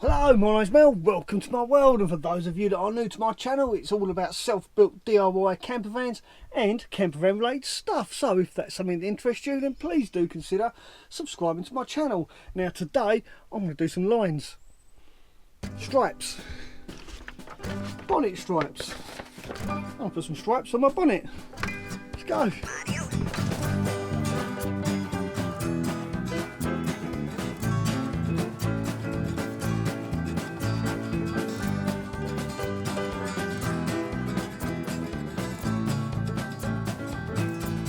Hello, my name's Mel, welcome to my world, and for those of you that are new to my channel, it's all about self-built DIY campervans and campervan related stuff. So if that's something that interests you, then please do consider subscribing to my channel. Now today I'm going to do some lines, stripes, bonnet stripes. I'll put some stripes on my bonnet. Let's go.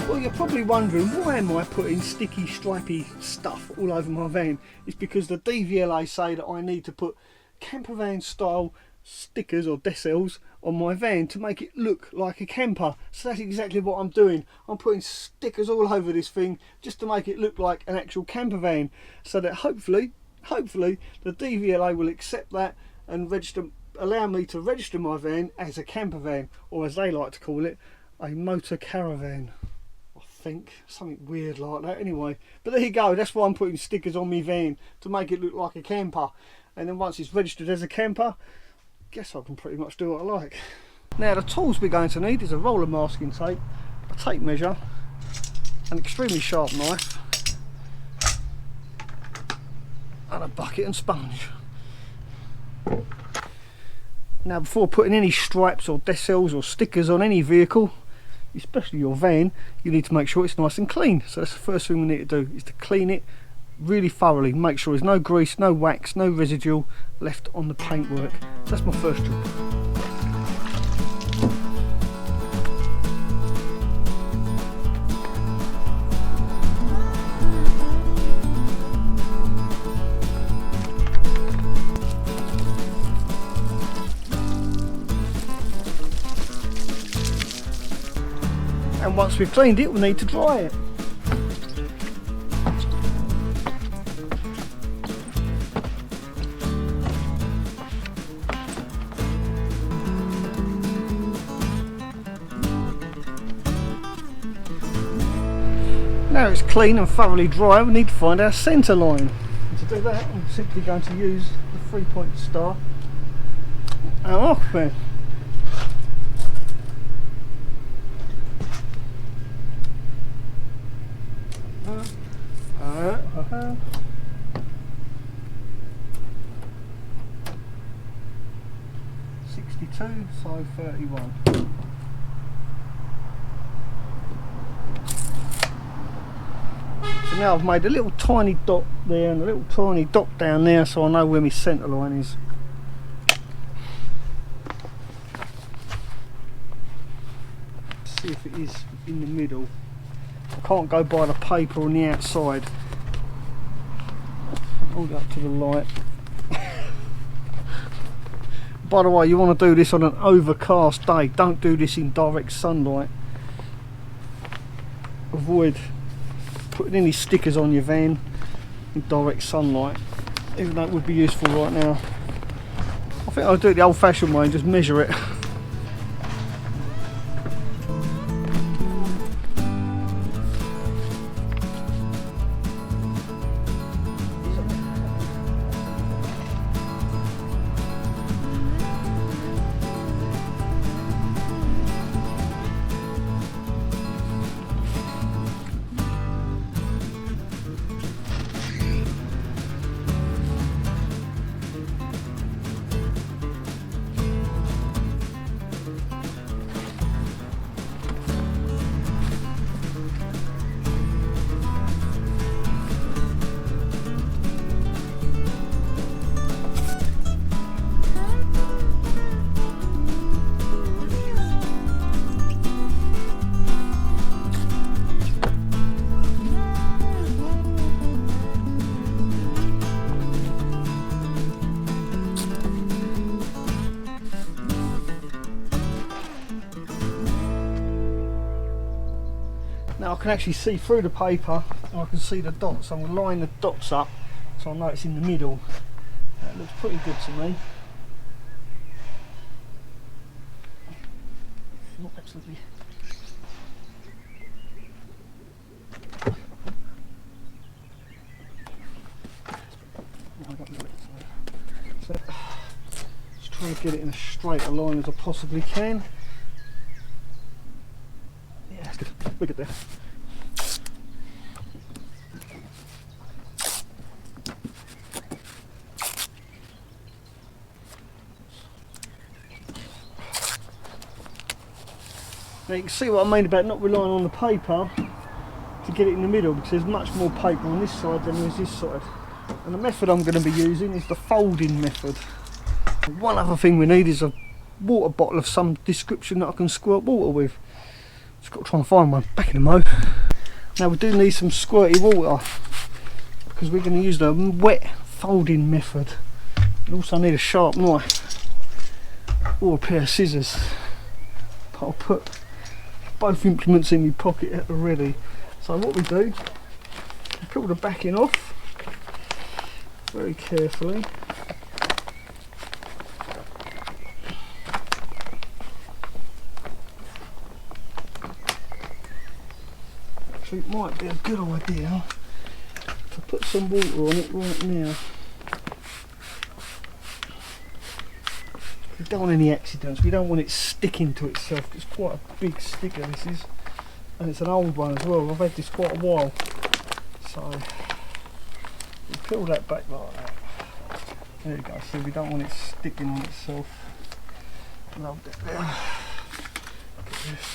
Well, you're probably wondering, why am I putting sticky, stripy stuff all over my van? It's because the DVLA say that I need to put campervan style stickers or decals on my van to make it look like a camper. So that's exactly what I'm doing. I'm putting stickers all over this thing just to make it look like an actual campervan, so that hopefully the DVLA will accept that and allow me to register my van as a campervan, or as they like to call it, a motor caravan. Think something weird like that anyway, but there you go. That's why I'm putting stickers on my van, to make it look like a camper, and then once it's registered as a camper, guess I can pretty much do what I like. Now the tools we're going to need is a roller masking tape, a tape measure, an extremely sharp knife, and a bucket and sponge. Now before putting any stripes or decals or stickers on any vehicle, especially your van, you need to make sure it's nice and clean. So that's the first thing we need to do, is to clean it really thoroughly. Make sure there's no grease, no wax, no residual left on the paintwork. So that's my first job. And once we've cleaned it, we'll need to dry it. Now it's clean and thoroughly dry, we need to find our centre line. And to do that, I'm simply going to use the 3-point star and off there. So 31. So now I've made a little tiny dot there and a little tiny dot down there, so I know where my centre line is. Let's see if it is in the middle. I can't go by the paper on the outside. Hold it up to the light. By the way, you want to do this on an overcast day. Don't do this in direct sunlight. Avoid putting any stickers on your van in direct sunlight, even though it would be useful right now. I think I'll do it the old-fashioned way and just measure it. Now I can actually see through the paper and I can see the dots. I'm going to line the dots up so I know it's in the middle. That looks pretty good to me. Not absolutely. So, just trying to get it in as straight a line as I possibly can. Yeah, that's good. Look at that. Now you can see what I mean about not relying on the paper to get it in the middle, because there's much more paper on this side than there is this side. And the method I'm going to be using is the folding method. One other thing we need is a water bottle of some description that I can squirt water with. Just got to try and find one. Back in the mo. Now we do need some squirty water because we're going to use the wet folding method. We also need a sharp knife or a pair of scissors. But I'll put both implements in my pocket at the ready. So what we do, we peel the backing off very carefully. So it might be a good idea to put some water on it right now. We don't want any accidents, we don't want it sticking to itself. It's quite a big sticker this is, and it's an old one as well. I've had this quite a while. So we peel that back like that. There you go, see, we don't want it sticking on itself. Load it there. Look at this.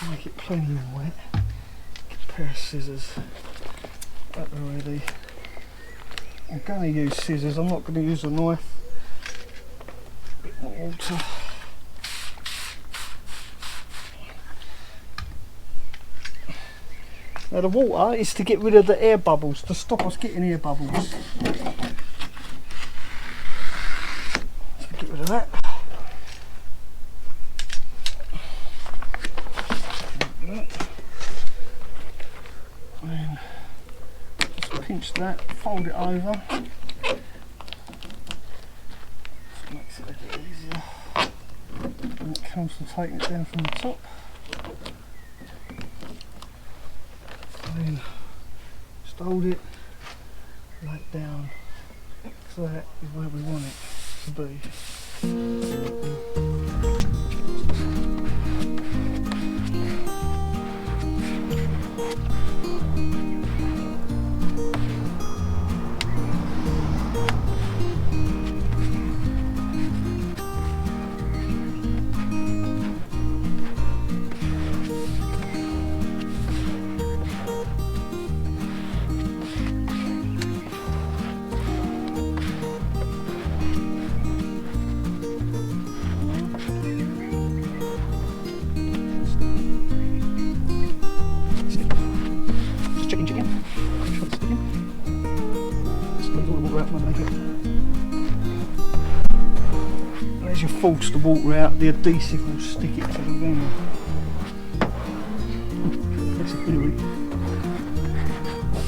Make it plenty wet. Get a pair of scissors at the ready. I'm going to use scissors, I'm not going to use a knife. A bit more water. Now the water is to get rid of the air bubbles, to stop us getting air bubbles. So get rid of that. And just pinch that, fold it over. Just makes it a bit easier. And it comes to taking it down from the top. Then just hold it, lay it down, so that is where we want it to be. As you force the water out, the adhesive will stick it to the ring. Anyway,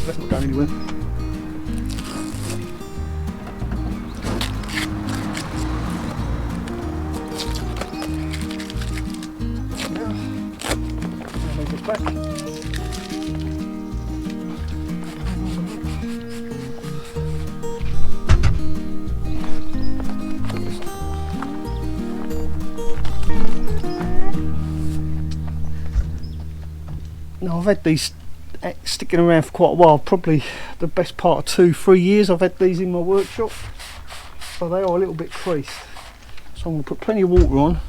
that's not going anywhere. Now, I'll move it back. Now I've had these sticking around for quite a while, probably the best part of 2-3 years I've had these in my workshop, so they are a little bit creased. So I'm going to put plenty of water on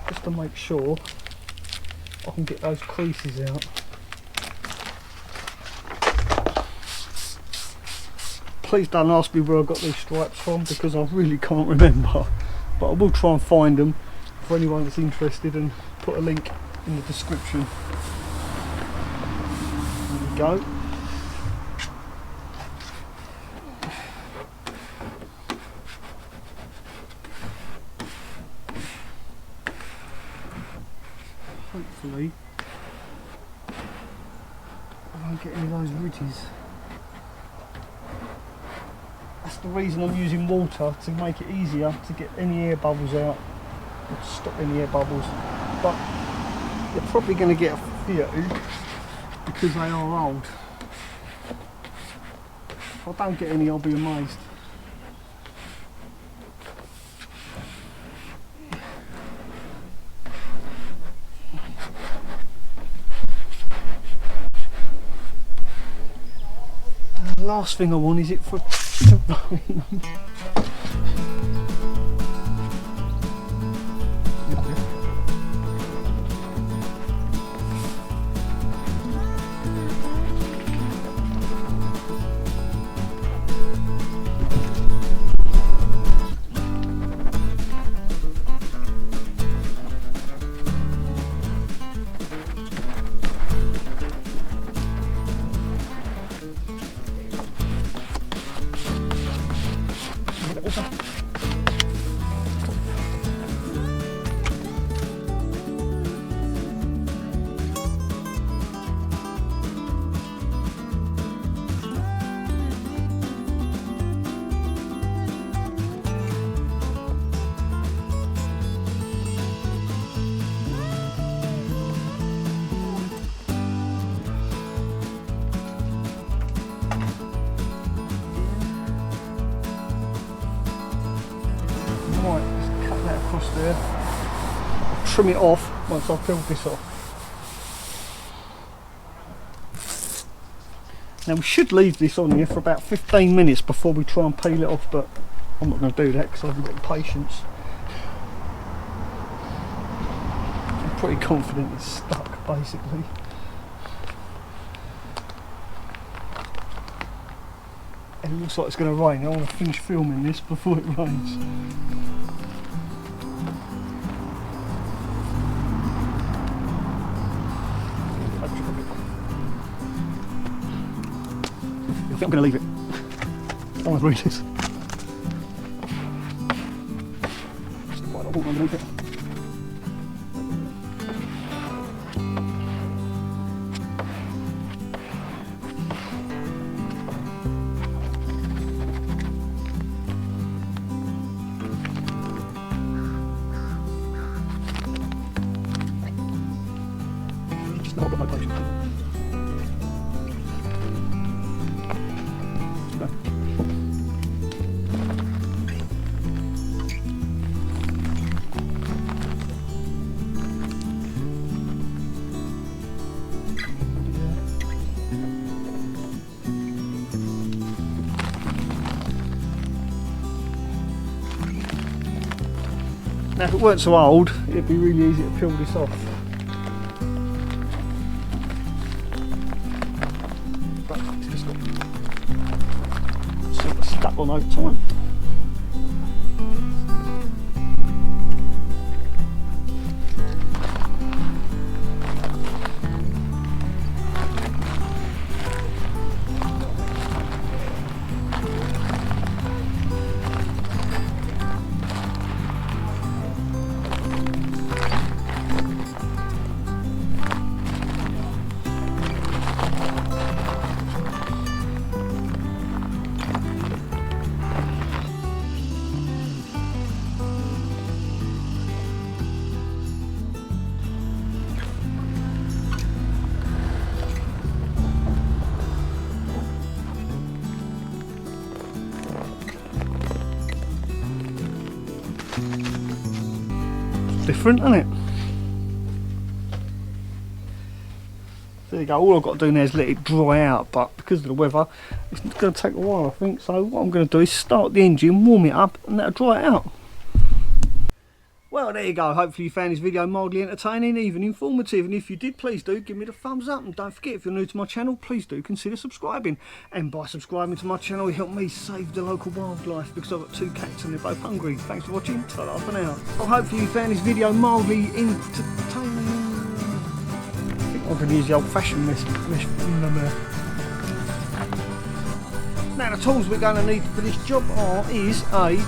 just to make sure I can get those creases out. Please don't ask me where I got these stripes from because I really can't remember, but I will try and find them for anyone that's interested and put a link in the description. There we go. Hopefully I won't get any of those ridges. That's the reason I'm using water, to make it easier to get any air bubbles out, or to stop any air bubbles. But you're probably going to get a few because they are old. If I don't get any, I'll be amazed. last thing I want is it for to rain. Right, just cut that across there. I'll trim it off once I've peeled this off. Now we should leave this on here for about 15 minutes before we try and peel it off, but I'm not going to do that because I haven't got the patience. I'm pretty confident it's stuck basically. And it looks like it's going to rain. I want to finish filming this before it rains. I think I'm going to leave it. I want to read this. It's quite a lot underneath it. Just not got my patience. Now if it weren't so old, it'd be really easy to peel this off. But it's just got sort of stuck on over time. Different, isn't it? There you go, all I've got to do now is let it dry out, but because of the weather it's going to take a while I think, so what I'm going to do is start the engine, warm it up and that'll dry it out. Well, there you go, hopefully you found this video mildly entertaining, even informative, and if you did, please do give me the thumbs up, and don't forget, if you're new to my channel, please do consider subscribing, and by subscribing to my channel you help me save the local wildlife, because I've got 2 cats and they're both hungry. Thanks for watching, ta-ra for now. Well, hopefully you found this video mildly entertaining. I think I'm going to use the old-fashioned mesh there. Now the tools we're going to need for this job is a